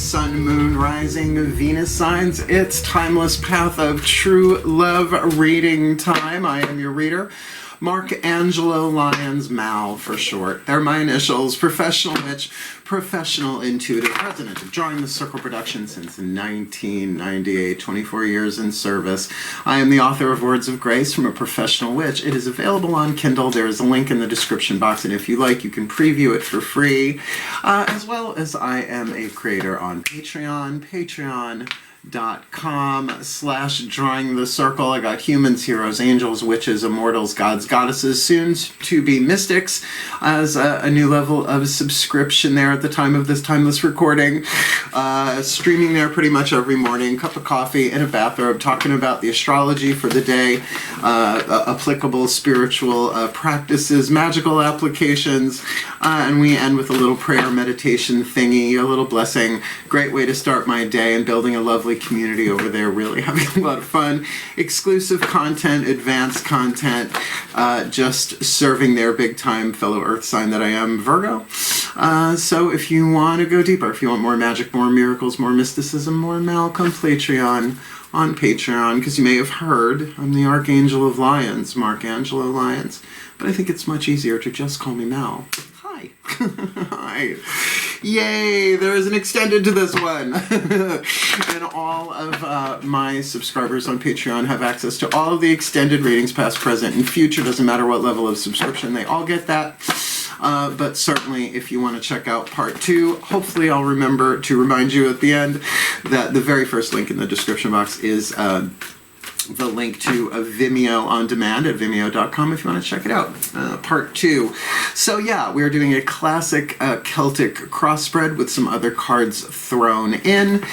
Sun, Moon, Rising, Venus signs. It's Timeless Path of True Love reading time. I am your reader, Mark Angelo, Lyons, Mal for short. They're my initials. Professional witch, professional intuitive, president of Drawing the Circle production since 1998, 24 years in service. I am the author of Words of Grace from a Professional Witch. It is available on Kindle. There is a link in the description box, and if you like, you can preview it for free, as well as I am a creator on Patreon, patreon.com/drawing the circle. I got humans, heroes, angels, witches, immortals, gods, goddesses, soon to be mystics, as a new level of subscription there at the time of this timeless recording. Streaming there pretty much every morning, cup of coffee in a bathrobe, talking about the astrology for the day, applicable spiritual practices, magical applications, and we end with a little prayer meditation thingy, a little blessing. Great way to start my day, and building a lovely community over there, really having a lot of fun. Exclusive content, advanced content, just serving their big time fellow earth sign that I am, Virgo. So if you want to go deeper, if you want more magic, more miracles, more mysticism, more Mal, come Patreon on Patreon, because you may have heard I'm the Archangel of Lyons, Mark Angelo Lyons, but I think it's much easier to just call me Mal. Hi. Hi. Yay, there is an extended to this one. And all of my subscribers on Patreon have access to all of the extended readings, past, present, and future. Doesn't matter what level of subscription, they all get that. But certainly, if you want to check out part 2, hopefully I'll remember to remind you at the end that the very first link in the description box is the link to a Vimeo on demand at vimeo.com if you want to check it out. Part 2. So yeah, we're doing a classic Celtic Cross spread with some other cards thrown in.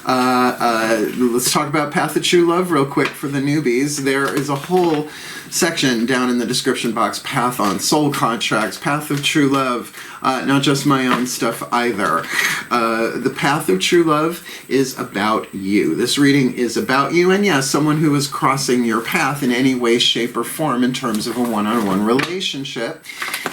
Let's talk about Path of True Love real quick for the newbies. There is a whole section down in the description box, Path on Soul Contracts, Path of True Love, not just my own stuff either. The Path of True Love is about you. This reading is about you, and yes, someone who is crossing your path in any way, shape, or form in terms of a one-on-one relationship,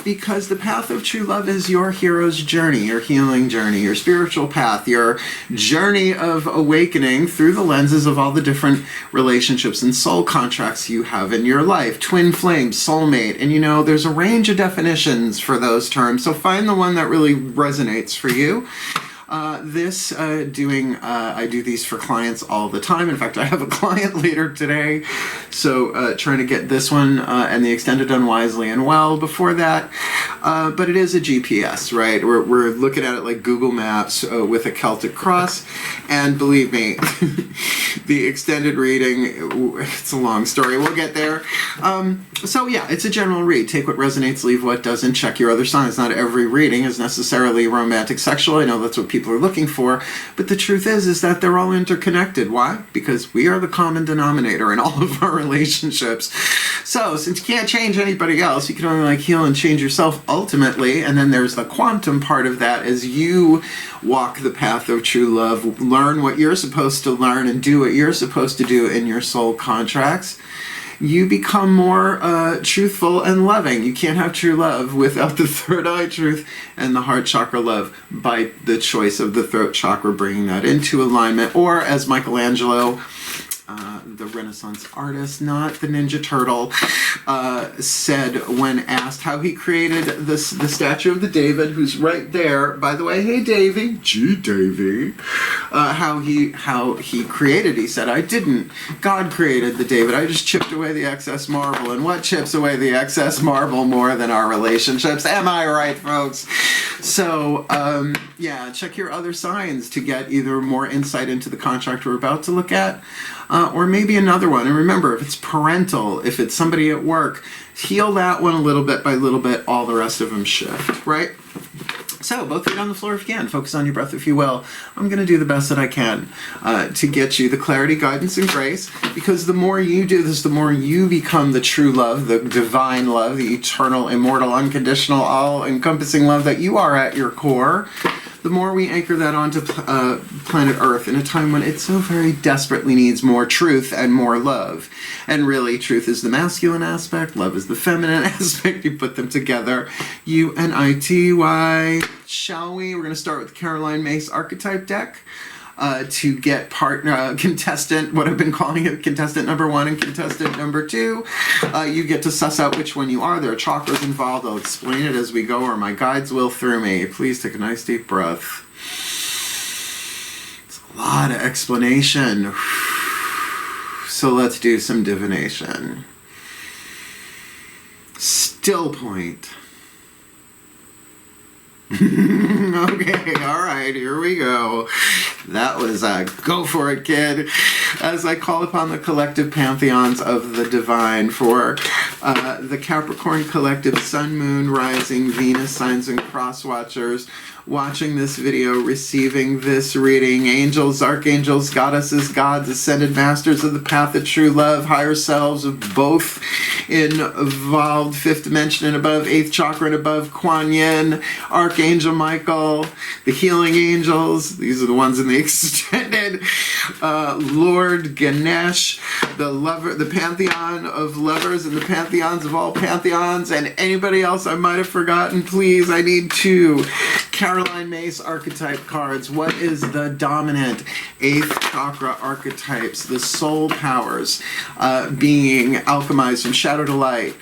because the Path of True Love is your hero's journey, your healing journey, your spiritual path, your journey of awakening through the lenses of all the different relationships and soul contracts you have in your life. Twin flame, soulmate, and you know, there's a range of definitions for those terms, so find the one that really resonates for you. I do these for clients all the time. In fact, I have a client later today, so trying to get this one and the extended done wisely and well before that. But it is a GPS, right? We're looking at it like Google Maps with a Celtic Cross, and believe me, the extended reading, it's a long story. We'll get there. So yeah, it's a general read. Take what resonates, leave what doesn't. Check your other signs. Not every reading is necessarily romantic, sexual. I know that's what people are looking for, but the truth is that they're all interconnected. Why? Because we are the common denominator in all of our relationships. So since you can't change anybody else, you can only heal and change yourself ultimately. And then there's the quantum part of that as you walk the path of true love, learn what you're supposed to learn, and do what you're supposed to do in your soul contracts. You become more truthful and loving. You can't have true love without the third eye truth and the heart chakra love, by the choice of the throat chakra, bringing that into alignment. Or as Michelangelo, the Renaissance artist, not the Ninja Turtle, said when asked how he created the statue of the David, who's right there, by the way, hey Davy, gee Davy, how he created, he said, I didn't. God created the David, I just chipped away the excess marble. And what chips away the excess marble more than our relationships? Am I right, folks? So, yeah, check your other signs to get either more insight into the contract we're about to look at, or maybe another one. And remember, if it's parental, if it's somebody at work, heal that one a little bit by little bit, all the rest of them shift, right? So, both feet on the floor if you can. Focus on your breath if you will. I'm going to do the best that I can to get you the clarity, guidance, and grace, because the more you do this, the more you become the true love, the divine love, the eternal, immortal, unconditional, all-encompassing love that you are at your core. the more we anchor that onto planet Earth in a time when it so very desperately needs more truth and more love. And really, truth is the masculine aspect, love is the feminine aspect. You put them together, UNITY. Shall we? We're going to start with the Caroline Myss Archetype deck. To get contestant, what I've been calling it, contestant number 1 and contestant number 2. You get to suss out which one you are. There are chakras involved. I'll explain it as we go, or my guides will through me. Please take a nice deep breath. It's a lot of explanation. So let's do some divination. Still point. Okay, alright, here we go. That was go for it, kid. As I call upon the collective pantheons of the divine for the Capricorn collective Sun, Moon, Rising, Venus, signs, and cross watchers watching this video, receiving this reading, angels, archangels, goddesses, gods, ascended masters of the path of true love, higher selves of both involved, 5th dimension and above, 8th chakra and above, Kuan Yin, Archangel Michael, the healing angels, these are the ones in the extended, Lord Ganesh, the lover, the pantheon of lovers and the pantheons of all pantheons, and anybody else I might have forgotten, please, I need 2 Caroline Myss archetype cards. What is the dominant 8th chakra archetypes? The soul powers being alchemized from shadow to light,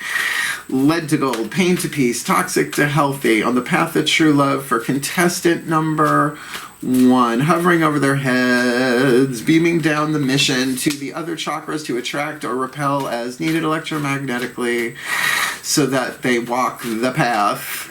lead to gold, pain to peace, toxic to healthy, on the path of true love for contestant number 1, hovering over their heads, beaming down the mission to the other chakras to attract or repel as needed electromagnetically so that they walk the path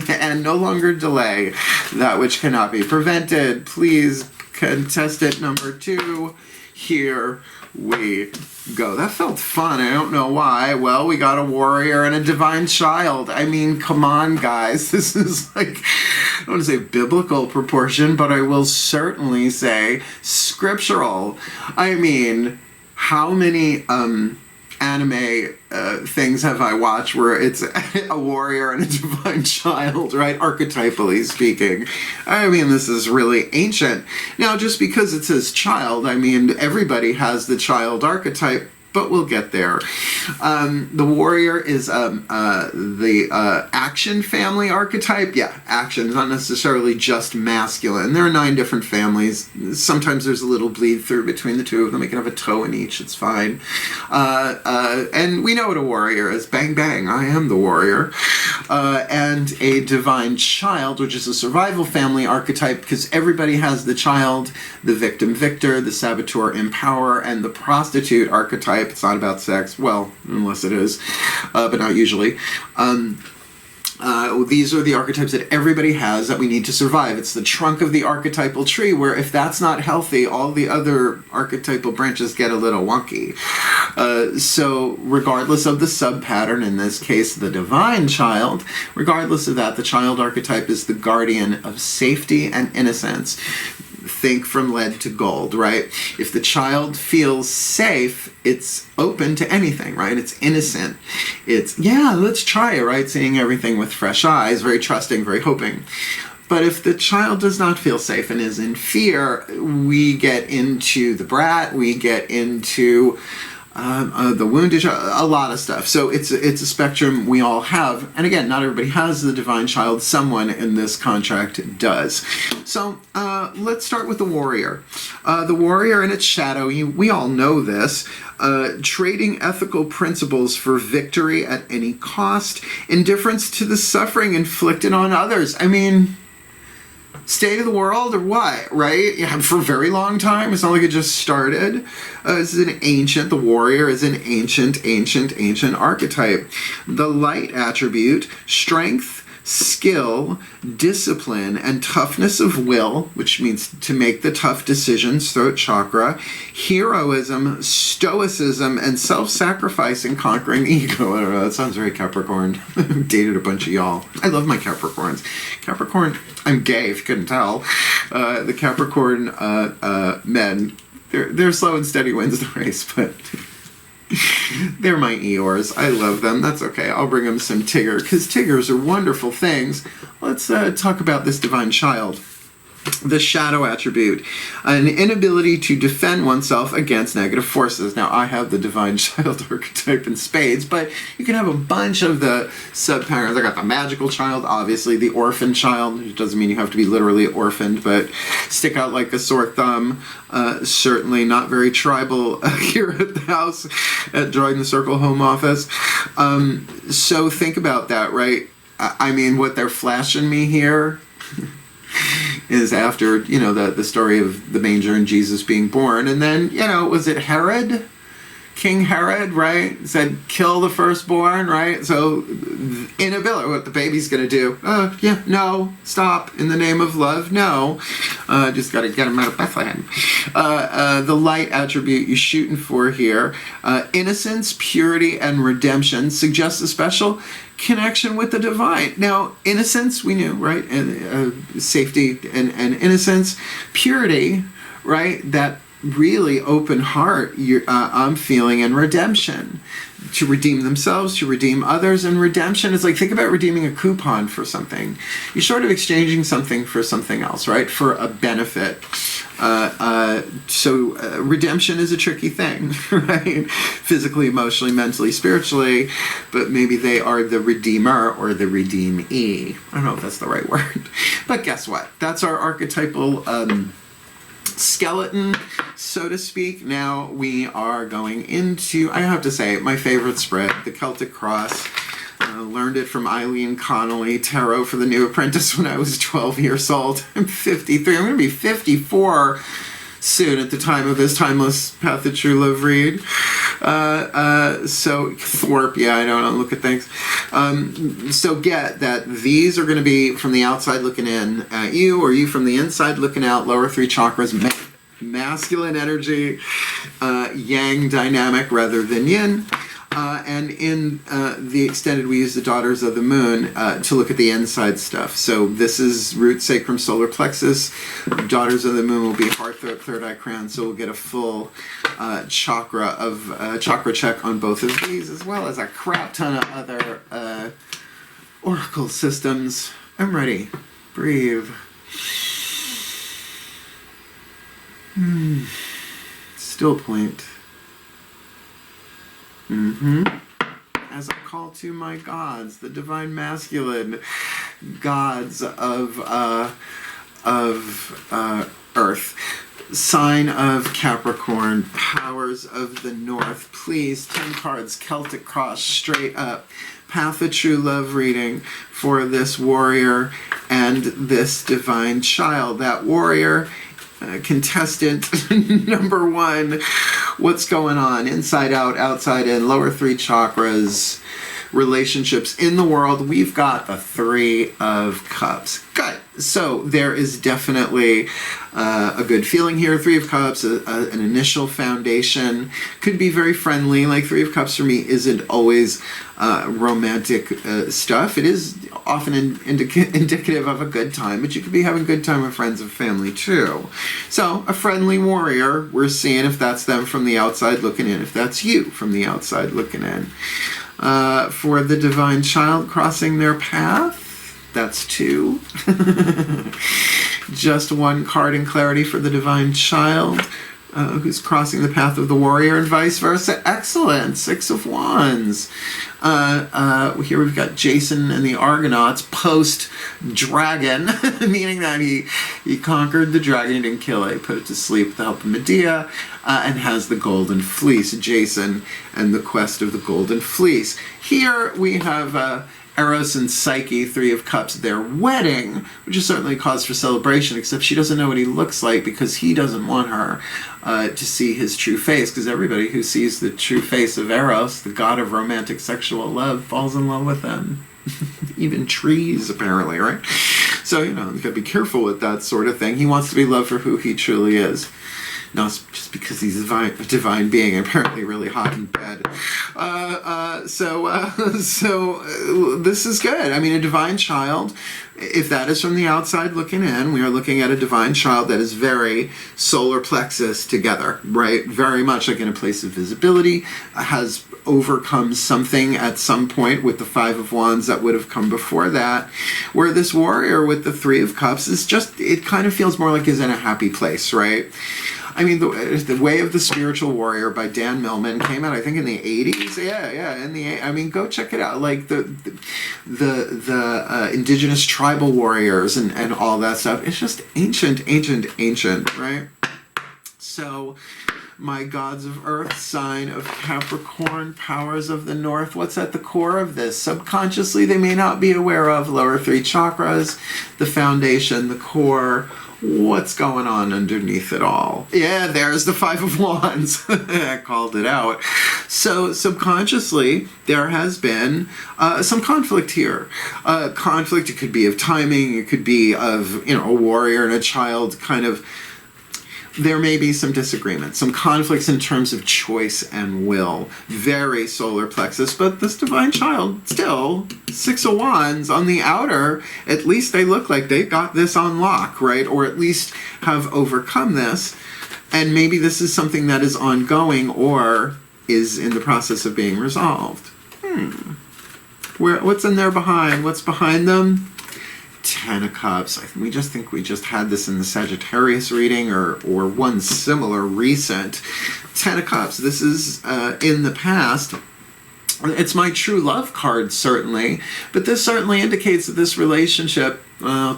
and no longer delay that which cannot be prevented. Please, contestant number 2, here we go. That felt fun. I don't know why. Well, we got a warrior and a divine child. I mean, come on, guys. This is like, I don't want to say biblical proportion, but I will certainly say scriptural. I mean, how many anime things have I watched where it's a warrior and a divine child, right? Archetypally speaking. I mean, this is really ancient. Now, just because it says child, I mean, everybody has the child archetype, but we'll get there. The warrior is the action family archetype. Yeah, action, not necessarily just masculine. There are 9 different families. Sometimes there's a little bleed through between the 2 of them. We can have a toe in each. It's fine. And we know what a warrior is. Bang, bang. I am the warrior. And a divine child, which is a survival family archetype, because everybody has the child, the victim victor, the saboteur empower, and the prostitute archetype. It's not about sex, well, unless it is, but not usually. These are the archetypes that everybody has that we need to survive. It's the trunk of the archetypal tree where if that's not healthy, all the other archetypal branches get a little wonky. So regardless of the sub-pattern, in this case the divine child, regardless of that, the child archetype is the guardian of safety and innocence. Think from lead to gold, right? If the child feels safe, it's open to anything, right? It's innocent. It's, yeah, let's try it, right? Seeing everything with fresh eyes, very trusting, very hoping. But if the child does not feel safe and is in fear, we get into the brat, we get into the wounded, a lot of stuff. So it's a spectrum we all have. And again, not everybody has the divine child. Someone in this contract does. So let's start with the warrior. The warrior and its shadow, we all know this. Trading ethical principles for victory at any cost. Indifference to the suffering inflicted on others. I mean, state of the world or what, right? Yeah, for a very long time. It's not like it just started. This is an ancient, the warrior is an ancient archetype. The light attribute, strength, skill, discipline, and toughness of will, which means to make the tough decisions, throat chakra, heroism, stoicism, and self-sacrifice in conquering ego. I don't know, that sounds very Capricorn. I've dated a bunch of y'all. I love my Capricorns. Capricorn, I'm gay, if you couldn't tell. The Capricorn men, they're slow and steady wins the race, but they're my Eeyores. I love them. That's okay. I'll bring them some Tigger, because Tiggers are wonderful things. Let's talk about this divine child. The shadow attribute, an inability to defend oneself against negative forces. Now, I have the divine child archetype in spades, but you can have a bunch of the subpatterns. I got the magical child, obviously, the orphan child, which doesn't mean you have to be literally orphaned, but stick out like a sore thumb. Certainly not very tribal here at the house at Drawing the Circle home office. So think about that, right? I mean, what they're flashing me here is after, you know, the story of the manger and Jesus being born. And then, you know, was it Herod? King Herod, right? Said, kill the firstborn, right? So, inability, what the baby's going to do? Yeah, no, stop, in the name of love, no. Just got to get him out of Bethlehem. The light attribute you're shooting for here, innocence, purity, and redemption suggests a special connection with the divine. Now, innocence, we knew, right? And safety and innocence. Purity, right? That really open heart I'm feeling, and redemption, to redeem themselves, to redeem others. And redemption is like, think about redeeming a coupon for something. You're sort of exchanging something for something else, right? For a benefit. So redemption is a tricky thing, right? Physically, emotionally, mentally, spiritually, but maybe they are the redeemer or the redeemee. I don't know if that's the right word, but guess what? That's our archetypal skeleton, so to speak. Now we are going into, I have to say, my favorite spread, the Celtic Cross. Learned it from Eileen Connolly, Tarot for the New Apprentice, when I was 12 years old. I'm 53. I'm going to be 54 soon at the time of this timeless Path of True Love read. So Thorpe, yeah, I don't know, look at things. So get that these are going to be from the outside looking in at you, or you from the inside looking out. Lower three chakras, masculine energy, yang dynamic rather than yin. And in the extended, we use the Daughters of the Moon to look at the inside stuff. So this is root, sacrum, solar plexus. Daughters of the Moon will be heart, third eye, crown. So we'll get a full chakra check on both of these, as well as a crap ton of other oracle systems. I'm ready. Breathe. Still point. As I call to my gods, the divine masculine gods of Earth, sign of Capricorn, powers of the North. Please, 10 cards, Celtic Cross, straight up. Path of True Love reading for this warrior and this divine child. That warrior, contestant number one, what's going on inside out, outside in, lower three chakras, relationships in the world. We've got the Three of Cups. Good. So there is definitely a good feeling here. Three of Cups, an initial foundation, could be very friendly. Like Three of Cups for me isn't always romantic stuff. It is often indicative of a good time, but you could be having a good time with friends and family too. So a friendly warrior, we're seeing if that's them from the outside looking in, if that's you from the outside looking in. For the divine child crossing their path, that's 2. Just 1 card in clarity for the divine child who's crossing the path of the warrior, and vice versa. Excellent. 6 of Wands. Here we've got Jason and the Argonauts post-dragon, meaning that he conquered the dragon. He didn't kill it. He put it to sleep with the help of Medea, and has the golden fleece. Jason and the quest of the golden fleece. Here we have Eros and Psyche, Three of Cups, their wedding, which is certainly a cause for celebration, except she doesn't know what he looks like because he doesn't want her to see his true face, because everybody who sees the true face of Eros, the god of romantic sexual love, falls in love with him. Even trees, apparently, right? So, you know, you gotta be careful with that sort of thing. He wants to be loved for who he truly is. Not just because he's a divine being, apparently really hot in bed. So this is good. I mean, a divine child If that is from the outside looking in, we are looking at a divine child that is very solar plexus together, right? Very much like in a place of visibility, has overcome something at some point with the Five of Wands that would have come before that, where this warrior with the Three of Cups is just, it kind of feels more like he's in a happy place, right? I mean, the Way of the Spiritual Warrior by Dan Millman came out, I think, in the 80s. I mean, go check it out. Like the indigenous tribal warriors and all that stuff. It's just ancient, right? So, my gods of earth, sign of Capricorn, powers of the north. What's at the core of this? Subconsciously, they may not be aware of lower three chakras, the foundation, the core. What's going on underneath it all? Yeah, there's the Five of Wands. I called it out. So subconsciously, there has been some conflict here. Conflict, it could be of timing, it could be of, a warrior and a child kind of. There may be some disagreements, some conflicts in terms of choice and will. Very solar plexus, but this divine child, still, Six of Wands, on the outer, at least they look like they got this on lock, right? Or at least have overcome this. And maybe this is something that is ongoing or is in the process of being resolved. What's in there behind? What's behind them? Ten of Cups. We just had this in the Sagittarius reading or one similar recent. Ten of Cups. This is in the past. It's my true love card, certainly, but this certainly indicates that this relationship,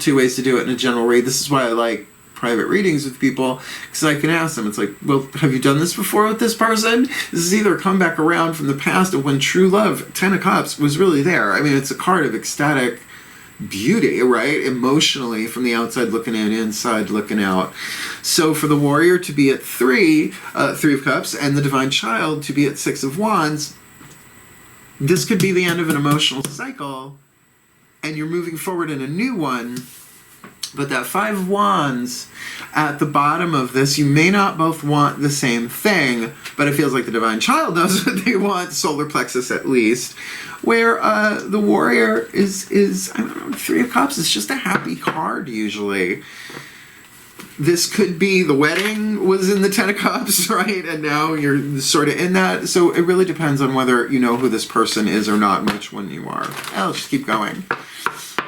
two ways to do it in a general read. This is why I like private readings with people, because I can ask them, it's like, well, have you done this before with this person? This is either come back around from the past of when true love, Ten of Cups, was really there. I mean, it's a card of ecstatic beauty, right? Emotionally, from the outside looking in, inside looking out. So for the warrior to be at Three of Cups, and the divine child to be at Six of Wands, this could be the end of an emotional cycle, and you're moving forward in a new one. But that Five of Wands at the bottom of this, you may not both want the same thing, but it feels like the divine child knows what they want, solar plexus at least, where the warrior is I don't know, Three of Cups is just a happy card usually. This could be the wedding was in the Ten of Cups, right? And now you're sort of in that. So it really depends on whether you know who this person is or not and which one you are. I'll just keep going.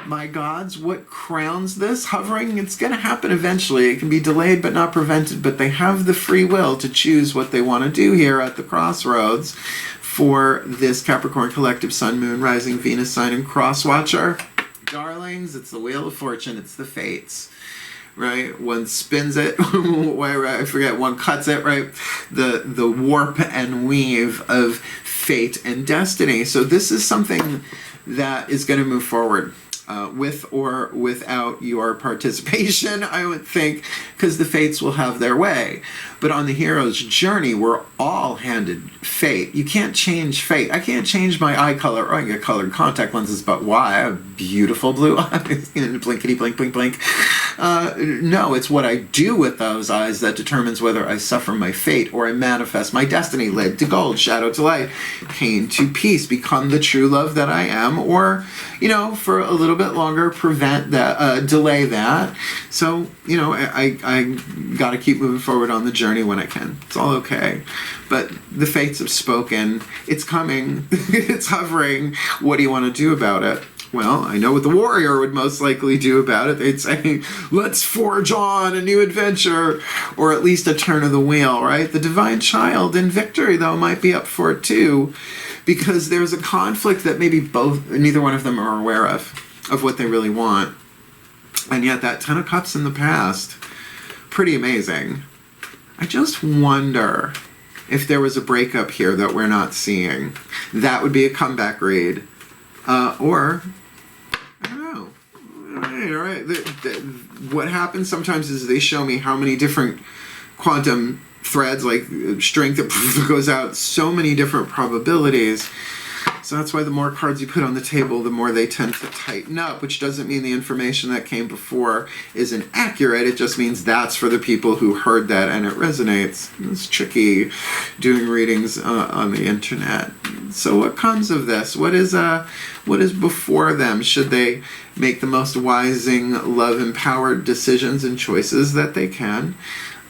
My gods, what crowns this? Hovering, it's going to happen eventually. It can be delayed but not prevented, but they have the free will to choose what they want to do here at the crossroads for this Capricorn collective Sun, Moon, Rising, Venus sign and cross watcher. Darlings, it's the Wheel of Fortune, it's the fates. Right? One spins it, I forget, one cuts it, right? The warp and weave of fate and destiny. So this is something that is going to move forward. With or without your participation, I would think, because the fates will have their way. But on the hero's journey, we're all handed fate. You can't change fate. I can't change my eye color, or I can get colored contact lenses, but why? I have beautiful blue eyes. Blinkety blink, blink, blink. No, it's what I do with those eyes that determines whether I suffer my fate or I manifest my destiny. Lead to gold, shadow to light, pain to peace, become the true love that I am, or, for a little bit longer, prevent that, delay that. So, I got to keep moving forward on the journey when I can. It's all okay. But the fates have spoken. It's coming. It's hovering. What do you want to do about it? Well, I know what the warrior would most likely do about it. They'd say, let's forge on a new adventure, or at least a turn of the wheel, right? The divine child in victory, though, might be up for it too, because there's a conflict that maybe neither one of them are aware of what they really want. And yet that Ten of Cups in the past, pretty amazing. I just wonder if there was a breakup here that we're not seeing. That would be a comeback read. Or, I don't know. All right. What happens sometimes is they show me how many different quantum threads, like strength that goes out, so many different probabilities. So that's why the more cards you put on the table, the more they tend to tighten up, which doesn't mean the information that came before isn't accurate. It just means that's for the people who heard that and it resonates. It's tricky doing readings on the internet. So what comes of this? What is before them? Should they make the most wising, love-empowered decisions and choices that they can?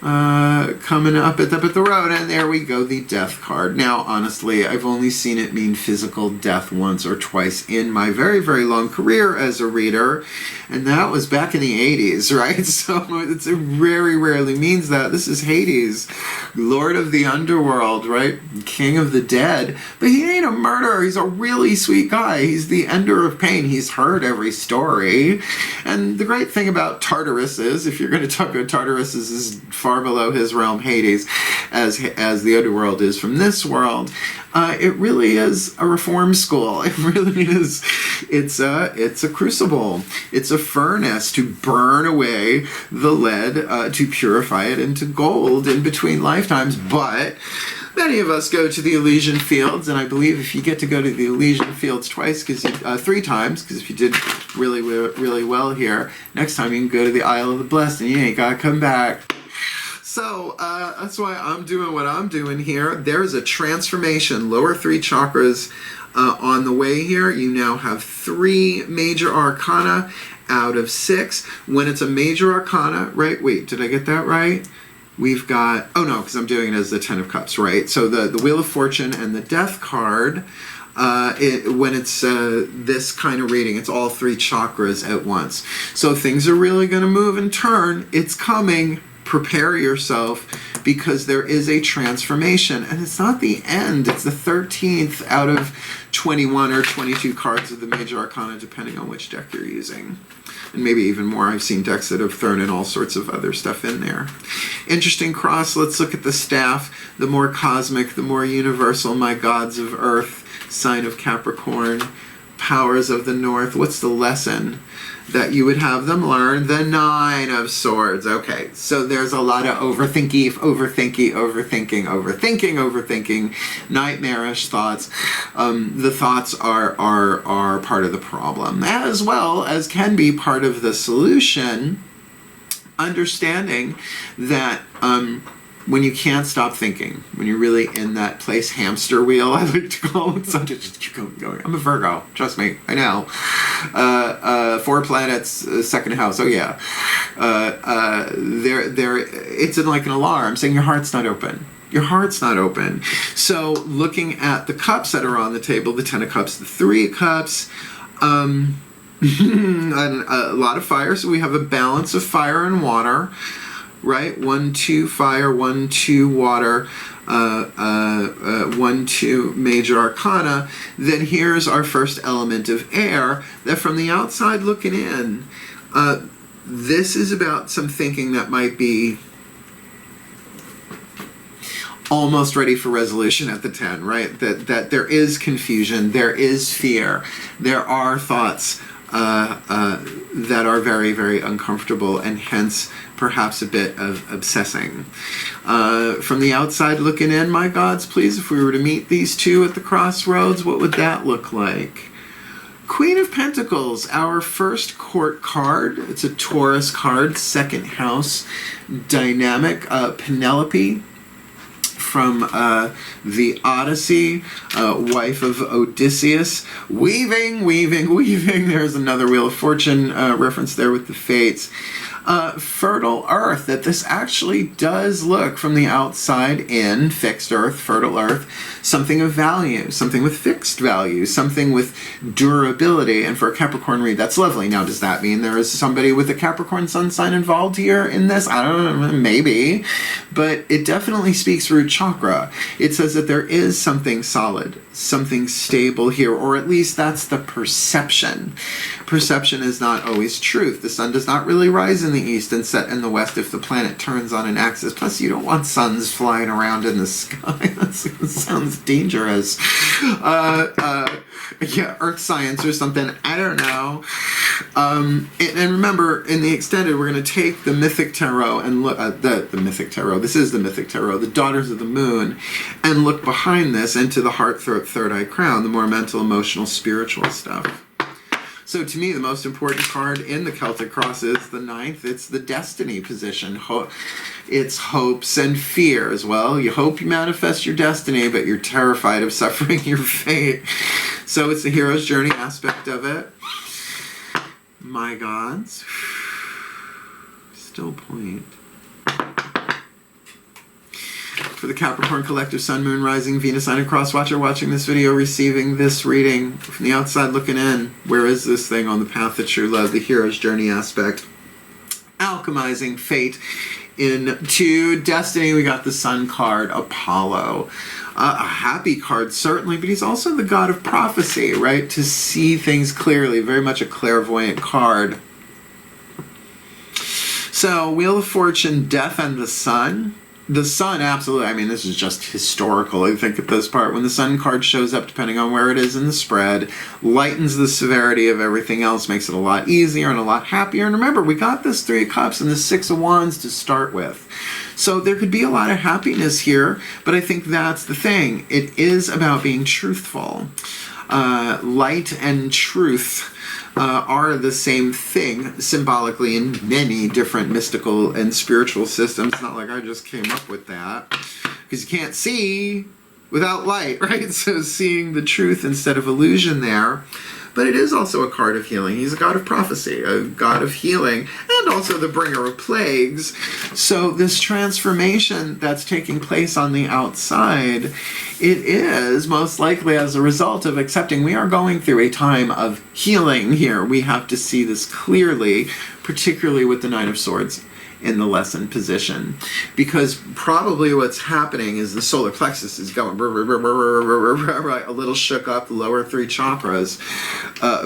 Coming up at the road, and there we go, the death card. Now, honestly, I've only seen it mean physical death once or twice in my very, very long career as a reader, and that was back in the 80s, right? So it very rarely means that. This is Hades, Lord of the Underworld, right? King of the dead, but he ain't a murderer. He's a really sweet guy. He's the ender of pain. He's heard every story, and the great thing about Tartarus is, if you're going to talk about Tartarus, is far below his realm, Hades, as the underworld is from this world. It really is a reform school. It really is. It's a crucible. It's a furnace to burn away the lead, to purify it into gold in between lifetimes. But many of us go to the Elysian Fields, and I believe if you get to go to the Elysian Fields three times, because if you did really well here, next time you can go to the Isle of the Blessed, and you ain't gotta come back. So that's why I'm doing what I'm doing here. There's a transformation. Lower 3 chakras on the way here. You now have 3 major arcana out of 6. When it's a major arcana, right? Wait, did I get that right? We've got, oh no, because I'm doing it as the 10 of Cups, right? So the Wheel of Fortune and the Death card, when it's this kind of reading, it's all 3 chakras at once. So things are really going to move and turn. It's coming. Prepare yourself, because there is a transformation, and it's not the end. It's the 13th out of 21 or 22 cards of the major arcana, depending on which deck you're using, and maybe even more. I've seen decks that have thrown in all sorts of other stuff in there. Interesting cross. Let's look at the staff. The more cosmic, the more universal. My gods of earth, sign of Capricorn, powers of the north. What's the lesson that you would have them learn? The 9 of Swords. Okay, so there's a lot of overthinking, nightmarish thoughts. The thoughts are part of the problem, as well as can be part of the solution. Understanding that when you can't stop thinking, when you're really in that place, hamster wheel, I like to call it, sometimes just keep going. I'm a Virgo, trust me, I know. 4 planets, second house, oh yeah. It's like an alarm saying your heart's not open. Your heart's not open. So looking at the cups that are on the table, the 10 of Cups, the 3 of Cups, and a lot of fire, so we have a balance of fire and water. Right, 1, 2 fire, 1, 2 water, 1, 2 major arcana. Then here's our first element of air. That from the outside looking in, this is about some thinking that might be almost ready for resolution at the 10. Right, that there is confusion, there is fear, there are thoughts that are very, very uncomfortable, and hence perhaps a bit of obsessing. From the outside looking in, my gods, please, if we were to meet these two at the crossroads, what would that look like? Queen of Pentacles, our first court card. It's a Taurus card, second house, dynamic. Penelope from the Odyssey, wife of Odysseus. Weaving. There's another Wheel of Fortune reference there with the fates. Fertile earth, that this actually does look from the outside in, fixed earth, fertile earth, something of value, something with fixed value, something with durability. And for a Capricorn read, that's lovely. Now, does that mean there is somebody with a Capricorn sun sign involved here in this? I don't know, maybe. But it definitely speaks root chakra. It says that there is something solid, something stable here, or at least that's the perception. Perception is not always truth. The sun does not really rise in the east and set in the west if the planet turns on an axis. Plus, you don't want suns flying around in the sky. That sounds dangerous. Yeah, earth science or something. I don't know. And remember, in the extended, we're going to take the Mythic Tarot and look at the Mythic Tarot. This is the Mythic Tarot, the Daughters of the Moon, and look behind this into the heart, throat, third eye, crown, the more mental, emotional, spiritual stuff. So to me, the most important card in the Celtic Cross is the 9th. It's the destiny position. It's hopes and fears. Well, you hope you manifest your destiny, but you're terrified of suffering your fate. So it's the hero's journey aspect of it. My gods. Still point. For the Capricorn Collective Sun, Moon, Rising, Venus, Sign, and Cross Watcher watching this video, receiving this reading, from the outside looking in, where is this thing on the path to true love, the hero's journey aspect, alchemizing fate into destiny. We got the Sun card, Apollo. A happy card, certainly, but he's also the god of prophecy, right? To see things clearly, very much a clairvoyant card. So, Wheel of Fortune, Death, and the Sun. The Sun, absolutely. I mean, this is just historical, I think, at this part. When the Sun card shows up, depending on where it is in the spread, lightens the severity of everything else, makes it a lot easier and a lot happier. And remember, we got this 3 of Cups and the 6 of Wands to start with. So there could be a lot of happiness here, but I think that's the thing. It is about being truthful. Light and truth are the same thing symbolically in many different mystical and spiritual systems. It's not like I just came up with that, because you can't see without light, right? So seeing the truth instead of illusion there. But it is also a card of healing. He's a god of prophecy, a god of healing, and also the bringer of plagues. So this transformation that's taking place on the outside, it is most likely as a result of accepting we are going through a time of healing here. We have to see this clearly, particularly with the Nine of Swords in the lesson position, because probably what's happening is the solar plexus is going a little shook up, the lower 3 chakras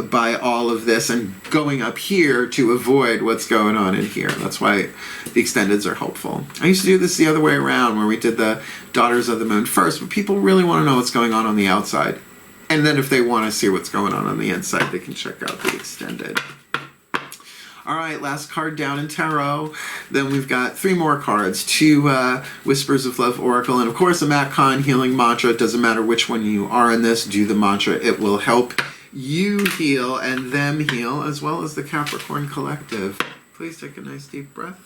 by all of this, and going up here to avoid what's going on in here. That's why the extendeds are helpful. I used to do this the other way around, where we did the Daughters of the Moon first, but people really want to know what's going on the outside, and then if they want to see what's going on the inside, they can check out the extended. All right, last card down in Tarot. Then we've got 3 more cards. 2 Whispers of Love Oracle, and of course a Matt Kahn healing mantra. It doesn't matter which one you are in this, do the mantra. It will help you heal and them heal, as well as the Capricorn Collective. Please take a nice deep breath.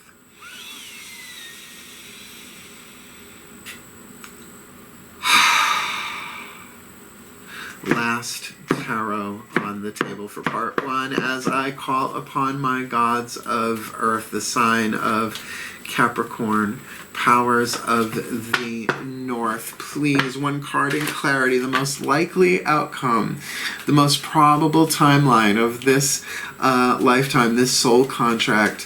Last tarot on the table for part 1, as I call upon my gods of earth, the sign of Capricorn, powers of the north. Please, 1 card in clarity, the most likely outcome, the most probable timeline of this lifetime, this soul contract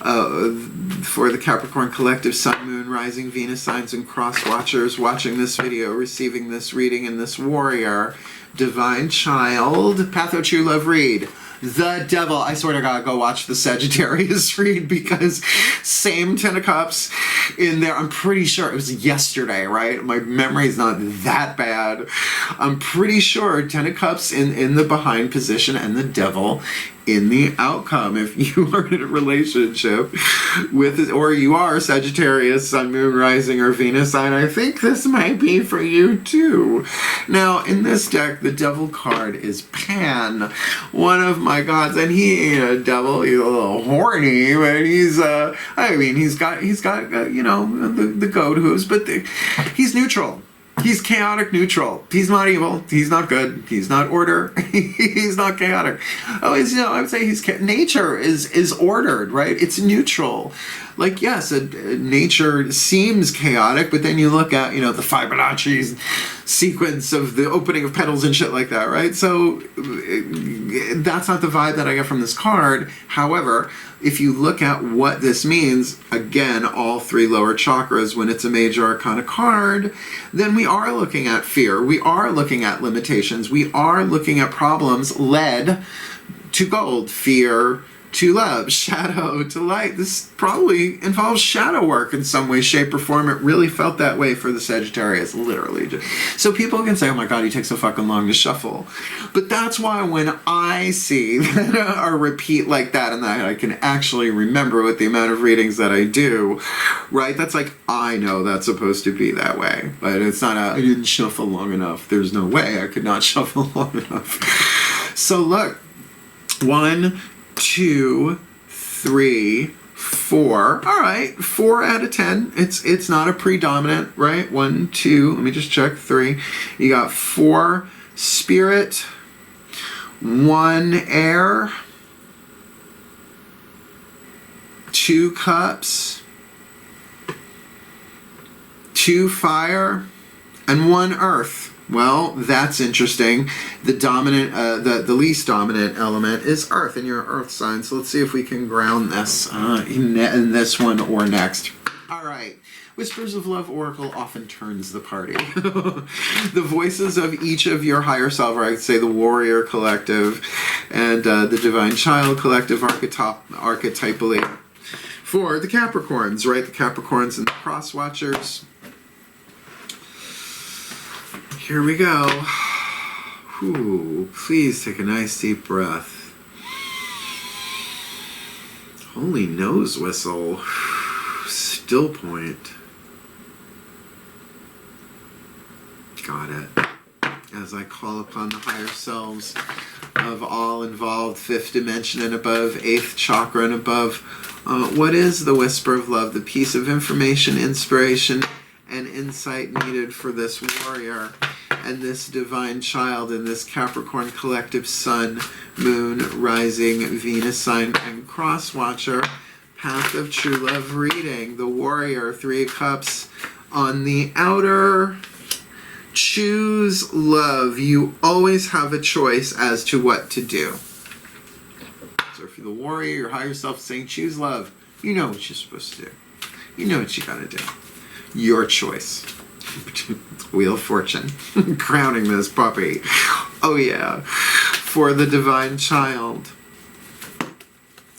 for the Capricorn Collective, Sun, Moon, Rising, Venus, Signs, and Cross Watchers watching this video, receiving this reading, and this warrior, Divine Child, Path of True Love read. The Devil. I swear to God, go watch the Sagittarius read, because same 10 of Cups in there. I'm pretty sure it was yesterday, right? My memory's not that bad. I'm pretty sure 10 of Cups in the behind position and the Devil in the outcome. If you are in a relationship with, or you are Sagittarius, Sun, Moon, Rising, or Venus sign, I think this might be for you too. Now, in this deck, the Devil card is Pan, one of my gods, and he ain't a devil. He's a little horny, but he's I mean, he's got you know, the goat hooves, but he's neutral. He's chaotic neutral. He's not evil. He's not good. He's not order. He's not chaotic. Oh, you know, I would say nature is ordered, right? It's neutral. Like, yes, nature seems chaotic, but then you look at, you know, the Fibonacci sequence of the opening of petals and shit like that, right? So that's not the vibe that I get from this card. However, if you look at what this means, again, all 3 lower chakras, when it's a major arcana card, then we are looking at fear. We are looking at limitations. We are looking at problems led to gold, fear to love, shadow to light. This probably involves shadow work in some way, shape, or form. It really felt that way for the Sagittarius, literally. So people can say, oh my god, he takes so fucking long to shuffle. But that's why when I see a repeat like that, and that I can actually remember with the amount of readings that I do, right, that's like, I know that's supposed to be that way. But it's not I didn't shuffle long enough. There's no way I could not shuffle long enough. So look, 1, 2, 3, 4. All right, 4 out of 10. It's not a predominant, right? 1, 2. Let me just check. 3. You got 4 spirit, 1 air, 2 cups, 2 fire, and 1 earth. Well, that's interesting. The dominant, the least dominant element is earth in your earth sign. So let's see if we can ground this in this one or next. All right. Whispers of Love Oracle often turns the party. The voices of each of your higher self, or I could say the Warrior Collective and the Divine Child Collective archetypally. For the Capricorns, right? The Capricorns and the Cross Watchers. Here we go. Ooh, please take a nice deep breath. Holy nose whistle. Still point. Got it. As I call upon the higher selves of all involved, 5th dimension and above, 8th chakra and above. What is the whisper of love? The piece of information, inspiration, and insight needed for this warrior and this divine child and this Capricorn collective sun, moon, rising, Venus sign, and cross watcher. Path of True Love reading. The warrior, 3 of cups on the outer. Choose love. You always have a choice as to what to do. So if you're the warrior, your higher self is saying choose love. You know what you're supposed to do. You know what you gotta do. Your choice. Wheel of Fortune. Crowning this puppy. Oh yeah. For the divine child.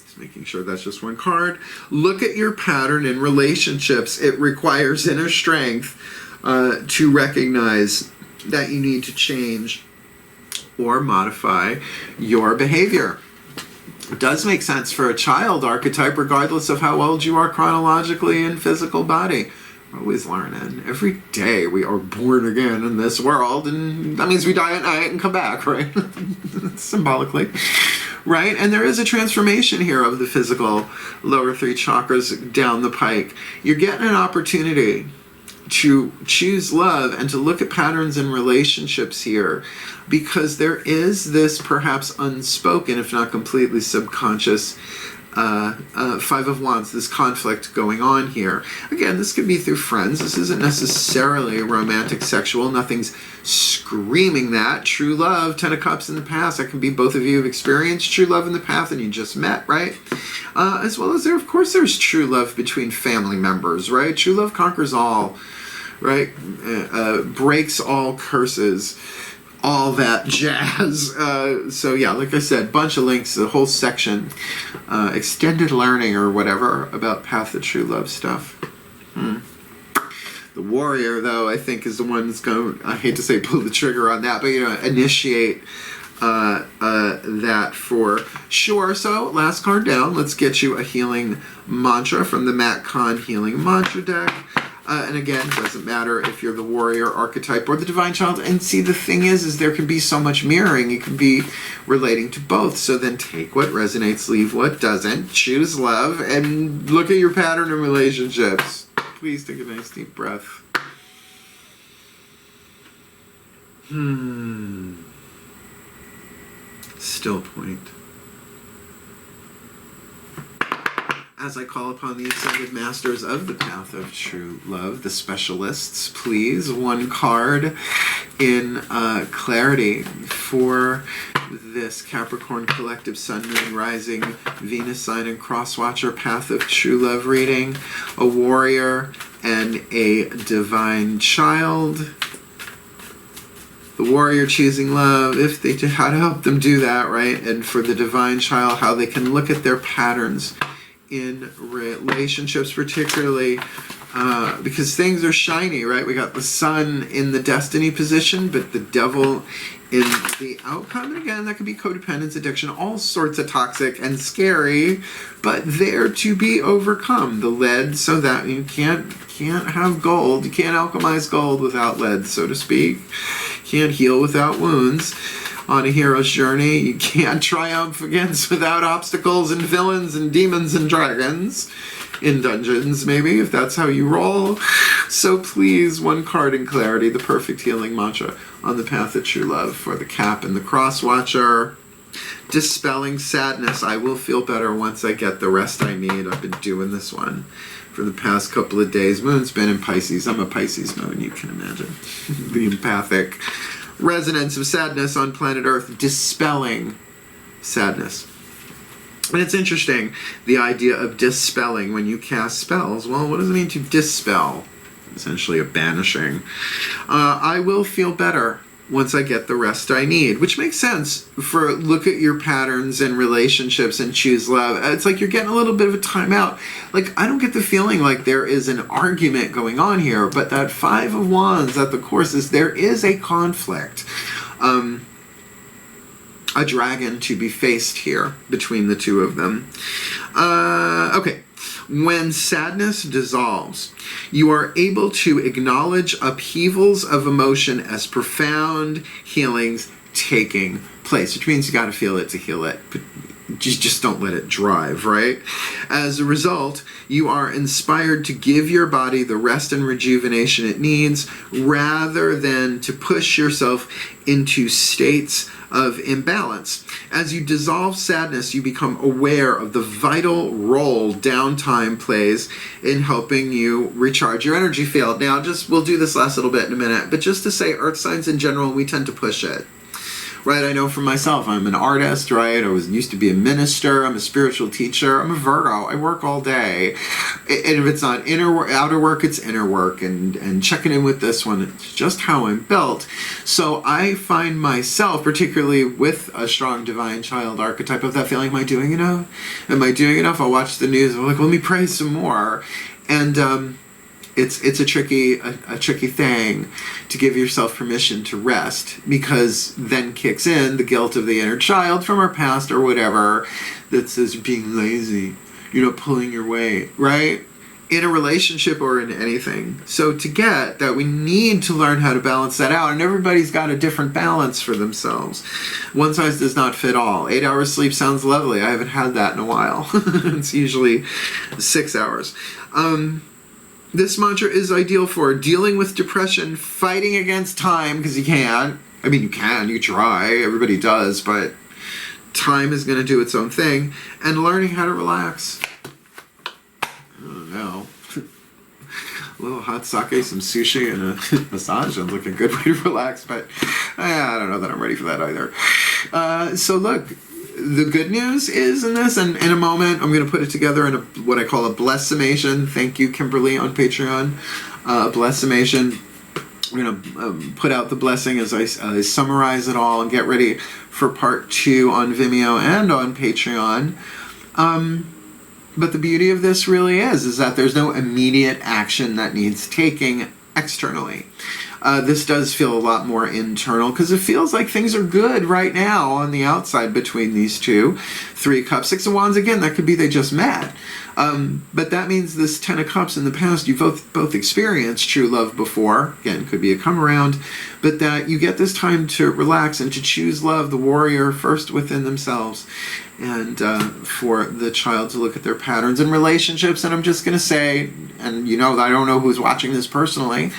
Just making sure that's just one card. Look at your pattern in relationships. It requires inner strength to recognize that you need to change or modify your behavior. It does make sense for a child archetype, regardless of how old you are chronologically and physical body. We're always learning. Every day we are born again in this world, and that means we die at night and come back, right? Symbolically. Right? And there is a transformation here of the physical lower 3 chakras down the pike. You're getting an opportunity to choose love and to look at patterns in relationships here, because there is this perhaps unspoken, if not completely subconscious, 5 of Wands, this conflict going on here. Again, this could be through friends. This isn't necessarily romantic, sexual. Nothing's screaming that. True love, 10 of Cups in the past. That can be both of you have experienced true love in the past and you just met, right? As well as of course, there's true love between family members, right? True love conquers all, right? Breaks all curses. All that jazz. So yeah, like I said, bunch of links, the whole section, extended learning or whatever about Path of True Love stuff. The warrior, though, I think is the one that's going to, I hate to say pull the trigger on that, but initiate that for sure. So last card down, let's get you a healing mantra from the Matt Kahn Healing Mantra deck. And again, it doesn't matter if you're the warrior archetype or the divine child. And see, the thing is there can be so much mirroring. You can be relating to both. So then take what resonates, leave what doesn't. Choose love and look at your pattern in relationships. Please take a nice deep breath. Still point. As I call upon the ascended masters of the Path of True Love, the specialists, please, one card in clarity for this Capricorn collective Sun, Moon, Rising, Venus sign, and Cross Watcher Path of True Love reading, a warrior and a divine child. the warrior choosing love, if they how to help them do that, right? And for the divine child, how they can look at their patterns in relationships, particularly because things are shiny, right? We got the sun in the destiny position, but the devil in the outcome. And again, that could be codependence, addiction, all sorts of toxic and scary, but there to be overcome. The lead, so that you can't have gold. You can't alchemize gold without lead, so to speak. Can't heal without wounds. On a hero's journey, you can't triumph against without obstacles and villains and demons and dragons. In dungeons, maybe, if that's how you roll. So please, one card in clarity, the perfect healing mantra on the path of true love for the Cap and the Cross Watcher. Dispelling sadness. I will feel better once I get the rest I need. I've been doing this one for the past couple of days. Moon's been in Pisces. I'm a Pisces moon, you can imagine. The empathic resonance of sadness on planet Earth. Dispelling sadness. And it's interesting, the idea of dispelling when you cast spells. Well, what does it mean to dispel? Essentially a banishing. I will feel better once I get the rest I need, which makes sense for look at your patterns and relationships and choose love. It's like you're getting a little bit of a timeout. Like, I don't get the feeling like there is an argument going on here, but that Five of Wands at the Course is there is a conflict. A dragon to be faced here between the two of them. Okay. When sadness dissolves, you are able to acknowledge upheavals of emotion as profound healings taking place, which means you got to feel it to heal it. But just don't let it drive, right? As a result, you are inspired to give your body the rest and rejuvenation it needs, rather than to push yourself into states of imbalance. As you dissolve sadness, you become aware of the vital role downtime plays in helping you recharge your energy field. Now, we'll do this last little bit in a minute, but just to say, earth signs in general, we tend to push it. Right, I know for myself, I'm an artist, right? I used to be a minister, I'm a spiritual teacher, I'm a Virgo, I work all day. And if it's not outer work, it's inner work. And checking in with this one, it's just how I'm built. So I find myself, particularly with a strong divine child archetype, of that feeling, am I doing enough? Am I doing enough? I'll watch the news, I'm like, let me pray some more. And it's a tricky thing to give yourself permission to rest, because then kicks in the guilt of the inner child from our past or whatever that says you're being lazy, you're not pulling your weight, right? In a relationship or in anything. So to get that, we need to learn how to balance that out, and everybody's got a different balance for themselves. One size does not fit all. 8 hours sleep sounds lovely. I haven't had that in a while. It's usually 6 hours. This mantra is ideal for dealing with depression, fighting against time, because you can't. I mean, you try, everybody does, but time is going to do its own thing, and learning how to relax. I don't know. A little hot sake, some sushi, and a massage sounds like a good way to relax, but I don't know that I'm ready for that either. So look, the good news is in this, and in a moment, I'm going to put it together in what I call a blessimation. Thank you, Kimberly, on Patreon. Blessimation. I'm going to put out the blessing as I summarize it all and get ready for part 2 on Vimeo and on Patreon. But the beauty of this really is that there's no immediate action that needs taking externally. This does feel a lot more internal, because it feels like things are good right now on the outside between these two. 3 of Cups, 6 of Wands, again, that could be they just met. But that means this 10 of Cups in the past, you both experienced true love before. Again, could be a come around. But that you get this time to relax and to choose love, the warrior first within themselves. And for the child to look at their patterns and relationships. And I'm just going to say, and I don't know who's watching this personally,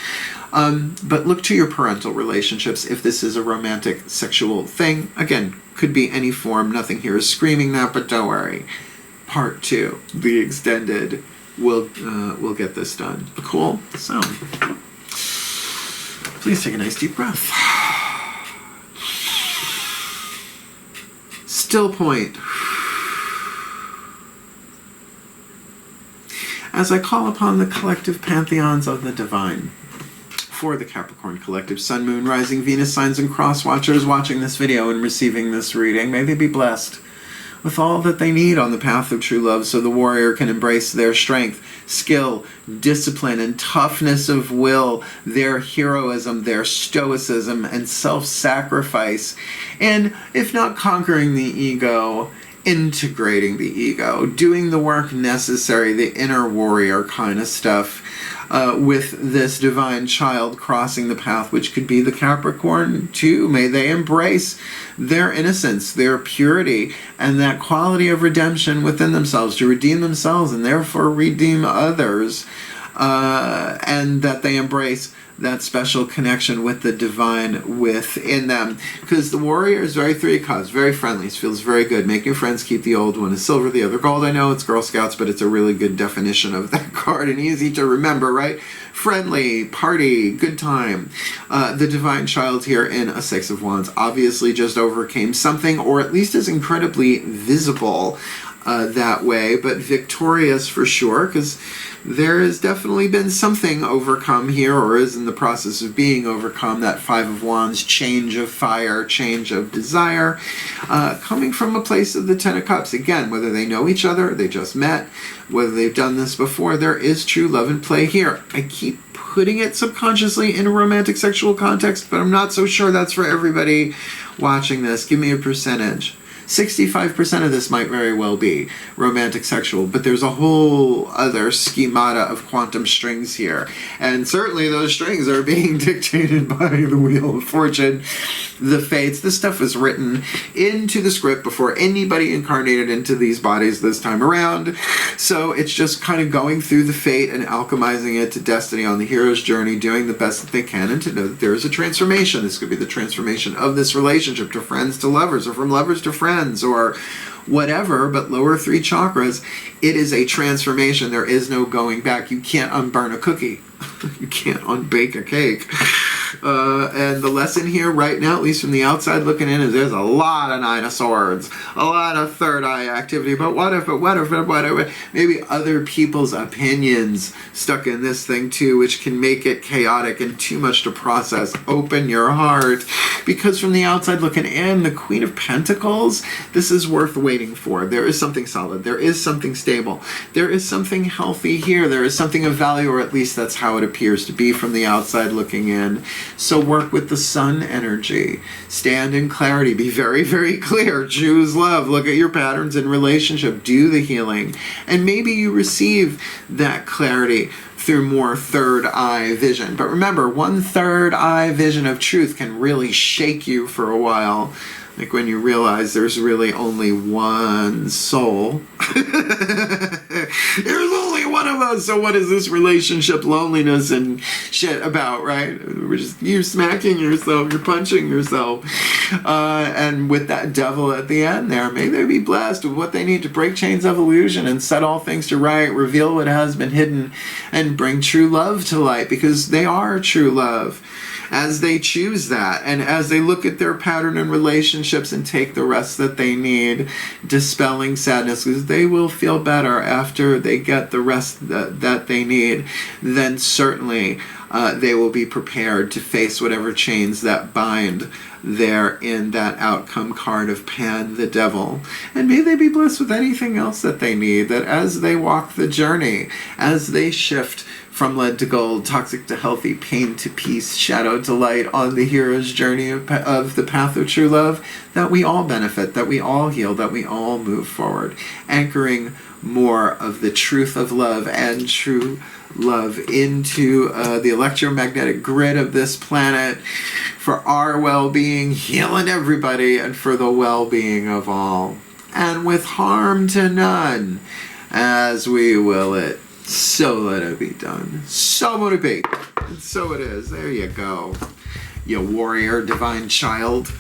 but look to your parental relationships if this is a romantic sexual thing. Again, could be any form. Nothing here is screaming that, but don't worry. Part 2, the extended, will get this done. Cool? So, please take a nice deep breath. Still point. As I call upon the collective pantheons of the divine, for the Capricorn Collective Sun, Moon, Rising, Venus signs and cross watchers watching this video and receiving this reading. May they be blessed with all that they need on the path of true love so the warrior can embrace their strength, skill, discipline, and toughness of will, their heroism, their stoicism, and self-sacrifice. And if not conquering the ego, integrating the ego, doing the work necessary, the inner warrior kind of stuff, with this divine child crossing the path, which could be the Capricorn too. May they embrace their innocence, their purity, and that quality of redemption within themselves to redeem themselves and therefore redeem others, and that they embrace that special connection with the divine within them. Because the warrior is very Three of Cups, very friendly, feels very good. Make new friends, keep the old. One is silver, the other gold. I know it's Girl Scouts, but it's a really good definition of that card and easy to remember, right? Friendly, party, good time. The divine child here in a Six of Wands obviously just overcame something, or at least is incredibly visible that way, but victorious for sure, because there has definitely been something overcome here, or is in the process of being overcome. That Five of Wands, change of fire, change of desire, coming from a place of the Ten of Cups. Again, whether they know each other, they just met, whether they've done this before, there is true love in play here. I keep putting it subconsciously in a romantic sexual context, but I'm not so sure that's for everybody watching this. Give me a percentage. 65% of this might very well be romantic sexual, but there's a whole other schemata of quantum strings here. And certainly those strings are being dictated by the Wheel of Fortune, the fates. This stuff is written into the script before anybody incarnated into these bodies this time around. So it's just kind of going through the fate and alchemizing it to destiny on the hero's journey, doing the best that they can, and to know that there is a transformation. This could be the transformation of this relationship to friends to lovers, or from lovers to friends, or whatever, but lower three chakras, it is a transformation. There is no going back. You can't unburn a cookie. You can't unbake a cake. And the lesson here right now, at least from the outside looking in, is there's a lot of Nine of Swords, a lot of third eye activity, but what if, maybe other people's opinions stuck in this thing too, which can make it chaotic and too much to process. Open your heart, because from the outside looking in, the Queen of Pentacles, this is worth waiting for. There is something solid. There is something stable. There is something healthy here. There is something of value, or at least that's how it appears to be from the outside looking in. So work with the sun energy. Stand in clarity. Be very, very clear. Choose love. Look at your patterns in relationship. Do the healing. And maybe you receive that clarity through more third eye vision. But remember, one third eye vision of truth can really shake you for a while. Like when you realize there's really only one soul. There's only one of us, so what is this relationship loneliness and shit about, right? You're smacking yourself, you're punching yourself. And with that devil at the end there, may they be blessed with what they need to break chains of illusion and set all things to right, reveal what has been hidden, and bring true love to light, because they are true love. As they choose that, and as they look at their pattern in relationships and take the rest that they need, dispelling sadness, because they will feel better after they get the rest that they need, then certainly they will be prepared to face whatever chains that bind there in that outcome card of Pan, the devil. And may they be blessed with anything else that they need, that as they walk the journey, as they shift from lead to gold, toxic to healthy, pain to peace, shadow to light, on the hero's journey of the path of true love, that we all benefit, that we all heal, that we all move forward, anchoring more of the truth of love and true love into the electromagnetic grid of this planet for our well-being, healing everybody, and for the well-being of all. And with harm to none, as we will it. So let it be done. So would it be. And so it is. There you go. You warrior, divine child.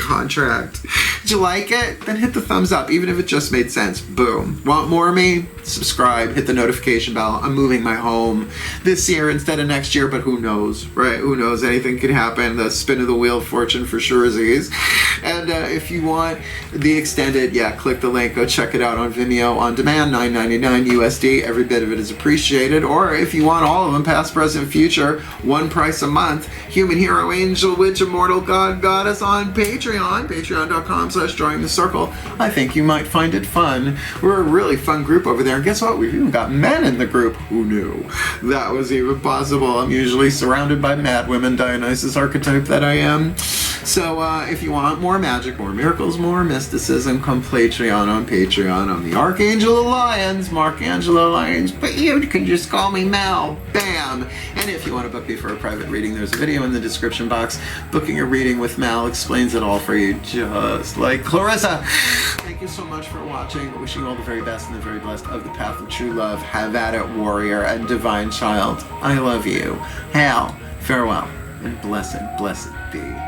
contract. Did you like it? Then hit the thumbs up, even if it just made sense. Boom. Want more of me? Subscribe, hit the notification bell. I'm moving my home this year instead of next year, but who knows, right? Who knows? Anything could happen. The spin of the wheel of fortune for sure is. And if you want the extended, click the link. Go check it out on Vimeo on demand, $9.99 USD. Every bit of it is appreciated. Or if you want all of them, past, present, future, one price a month, human hero, angel, witch, immortal, god, goddess on Patreon, patreon.com/drawing the circle. I think you might find it fun. We're a really fun group over there. And guess what? We've even got men in the group. Who knew that was even possible? I'm usually surrounded by mad women, Dionysus archetype that I am. So if you want more magic, more miracles, more mysticism, come Patreon on Patreon. I'm the Archangel of Lyons, Mark Angelo Lyons, but you can just call me Mel. Bam! And if you want to book me for a private reading, there's a video in the description box. Booking a reading with Mal explains it all for you, just like Clarissa. Thank you so much for watching. Wishing you all the very best and the very blessed of the path of true love. Have at it, warrior and divine child. I love you. Hail, farewell, and blessed, blessed be.